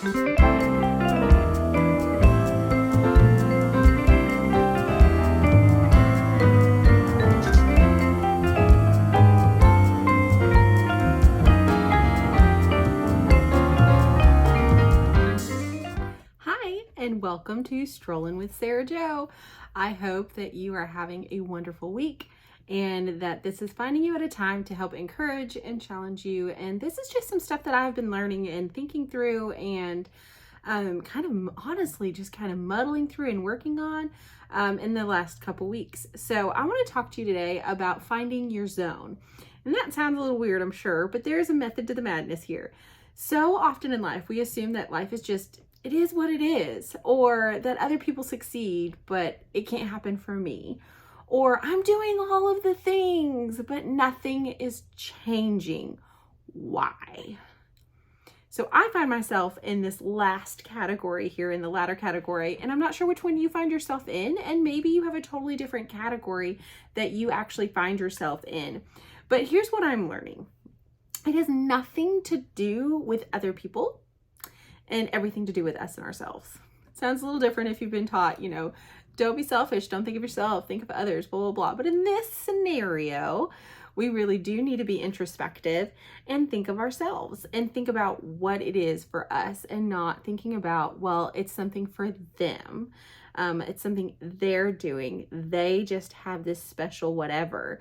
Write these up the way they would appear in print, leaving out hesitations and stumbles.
Hi, and welcome to Strolling with Sarah Jo. I hope that you are having a wonderful week and that this is finding you at a time to help encourage and challenge you. And this is just some stuff that I've been learning and thinking through and kind of honestly just kind of muddling through and working on in the last couple weeks. So I want to talk to you today about finding your zone. And that sounds a little weird, I'm sure, but there is a method to the madness here. So often in life, we assume that life is just, it is what it is, or that other people succeed, but it can't happen for me. Or I'm doing all of the things, but nothing is changing. Why? So I find myself in this last category here, in the latter category, and I'm not sure which one you find yourself in, and maybe you have a totally different category that you actually find yourself in. But here's what I'm learning. It has nothing to do with other people and everything to do with us and ourselves. Sounds a little different if you've been taught, don't be selfish, don't think of yourself, think of others, blah, blah, blah. But in this scenario, we really do need to be introspective and think of ourselves and think about what it is for us and not thinking about, well, it's something for them. It's something they're doing. They just have this special whatever.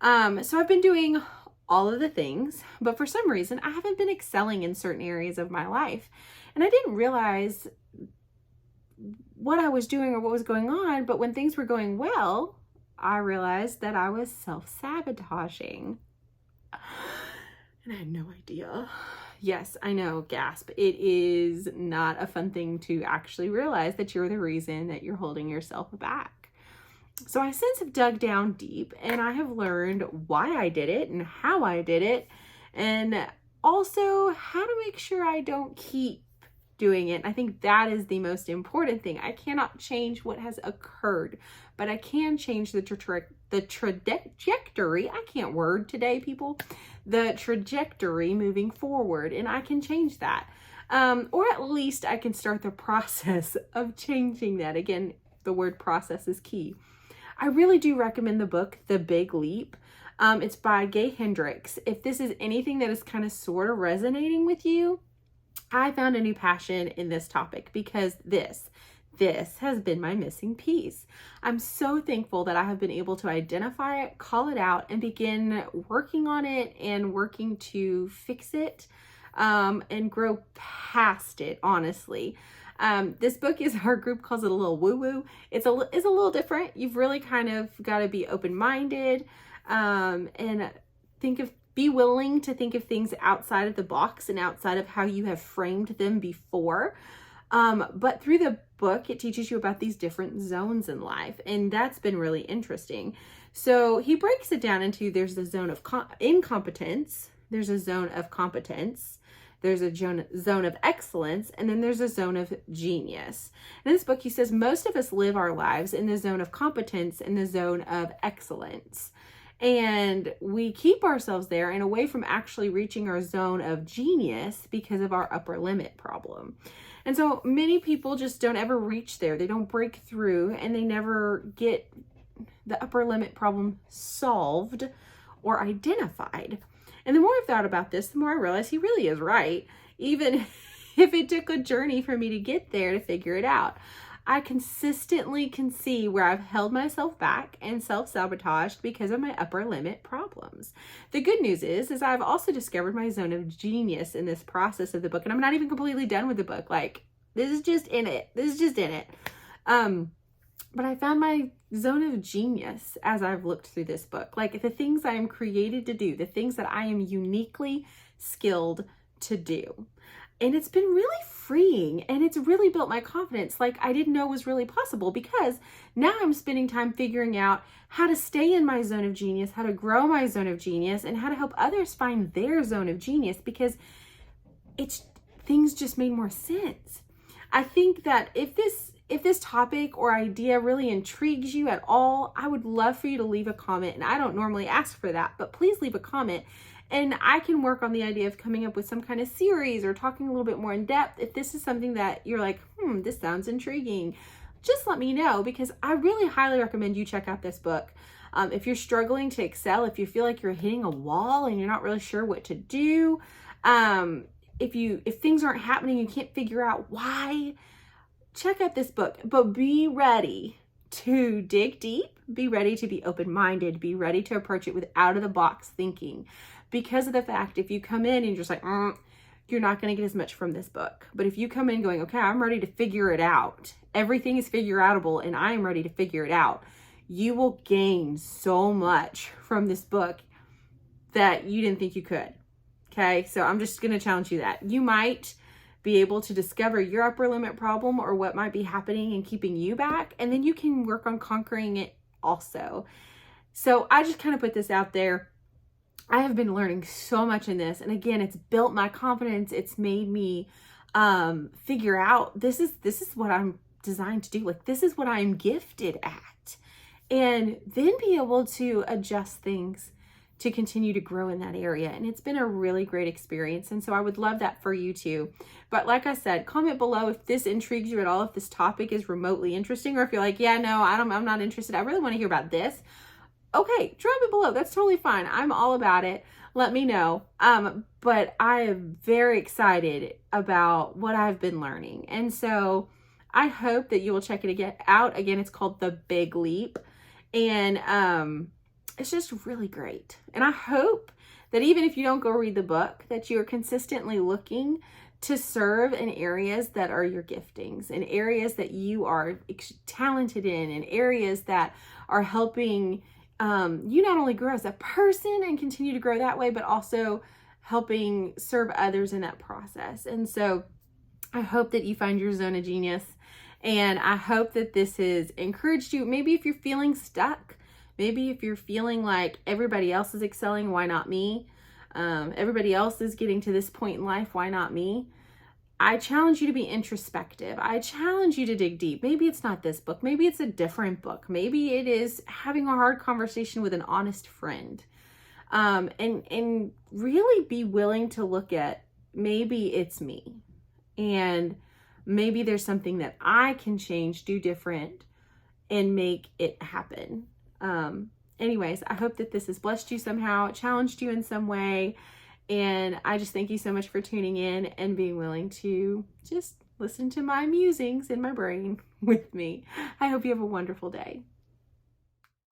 So I've been doing all of the things, but for some reason, I haven't been excelling in certain areas of my life. And I didn't realize what I was doing or what was going on, but when things were going well, I realized that I was self-sabotaging. And I had no idea. Yes, I know, gasp. It is not a fun thing to actually realize that you're the reason that you're holding yourself back. So I since have dug down deep and I have learned why I did it and how I did it, and also how to make sure I don't keep doing it. I think that is the most important thing. I cannot change what has occurred, but I can change the trajectory. I can't word today, people. The trajectory moving forward, and I can change that. Or at least I can start the process of changing that. Again, the word process is key. I really do recommend the book, The Big Leap. It's by Gay Hendricks. If this is anything that is kind of sort of resonating with you, I found a new passion in this topic because this has been my missing piece. I'm so thankful that I have been able to identify it, call it out, and begin working on it and working to fix it and grow past it, honestly. This book is, our group calls it a little woo-woo. It's a little different. You've really kind of got to be open-minded and be willing to think of things outside of the box and outside of how you have framed them before. But through the book, it teaches you about these different zones in life, and that's been really interesting. So he breaks it down into, there's the zone of incompetence, there's a zone of competence, there's a zone of excellence, and then there's a zone of genius. In this book, he says most of us live our lives in the zone of competence and the zone of excellence. And we keep ourselves there and away from actually reaching our zone of genius because of our upper limit problem. And so many people just don't ever reach there. They don't break through and they never get the upper limit problem solved or identified. And the more I've thought about this, the more I realize he really is right. Even if it took a journey for me to get there to figure it out. I consistently can see where I've held myself back and self-sabotaged because of my upper limit problems. The good news is I've also discovered my zone of genius in this process of the book, and I'm not even completely done with the book. Like, this is just in it. But I found my zone of genius as I've looked through this book. Like, the things I am created to do, the things that I am uniquely skilled to do. And it's been really freeing, and it's really built my confidence like I didn't know was really possible, because now I'm spending time figuring out how to stay in my zone of genius, how to grow my zone of genius, and how to help others find their zone of genius, because things just made more sense. I think that if this topic or idea really intrigues you at all, I would love for you to leave a comment. And I don't normally ask for that, but please leave a comment And I can work on the idea of coming up with some kind of series or talking a little bit more in depth. If this is something that you're like, this sounds intriguing, just let me know, because I really highly recommend you check out this book. If you're struggling to excel, if you feel like you're hitting a wall and you're not really sure what to do, if things aren't happening, you can't figure out why, check out this book. But be ready to dig deep, be ready to be open-minded, be ready to approach it with out-of-the-box thinking. Because of the fact, if you come in and you're just like, you're not going to get as much from this book. But if you come in going, okay, I'm ready to figure it out, everything is figure-outable and I am ready to figure it out, you will gain so much from this book that you didn't think you could. Okay, so I'm just going to challenge you that. You might be able to discover your upper limit problem or what might be happening and keeping you back, and then you can work on conquering it also. So I just kind of put this out there. I have been learning so much in this, and again, it's built my confidence. It's made me figure out this is what I'm designed to do. Like, this is what I'm gifted at, and then be able to adjust things to continue to grow in that area. And it's been a really great experience. And so I would love that for you too. But like I said, comment below if this intrigues you at all, if this topic is remotely interesting, or if you're like, yeah, no, I'm not interested. I really want to hear about this. Okay, drop it below. That's totally fine. I'm all about it. Let me know. But I am very excited about what I've been learning. And so I hope that you will check it out. Again, it's called The Big Leap. And it's just really great. And I hope that even if you don't go read the book, that you are consistently looking to serve in areas that are your giftings, in areas that you are talented in areas that are helping you not only grow as a person and continue to grow that way, but also helping serve others in that process. And so I hope that you find your zone of genius, and I hope that this has encouraged you. Maybe if you're feeling stuck, maybe if you're feeling like everybody else is excelling, why not me? Everybody else is getting to this point in life, why not me? I challenge you to be introspective. I challenge you to dig deep. Maybe it's not this book. Maybe it's a different book. Maybe it is having a hard conversation with an honest friend. And really be willing to look at, maybe it's me. And maybe there's something that I can change, do different, and make it happen. Anyways, I hope that this has blessed you somehow, challenged you in some way. And I just thank you so much for tuning in and being willing to just listen to my musings in my brain with me. I hope you have a wonderful day.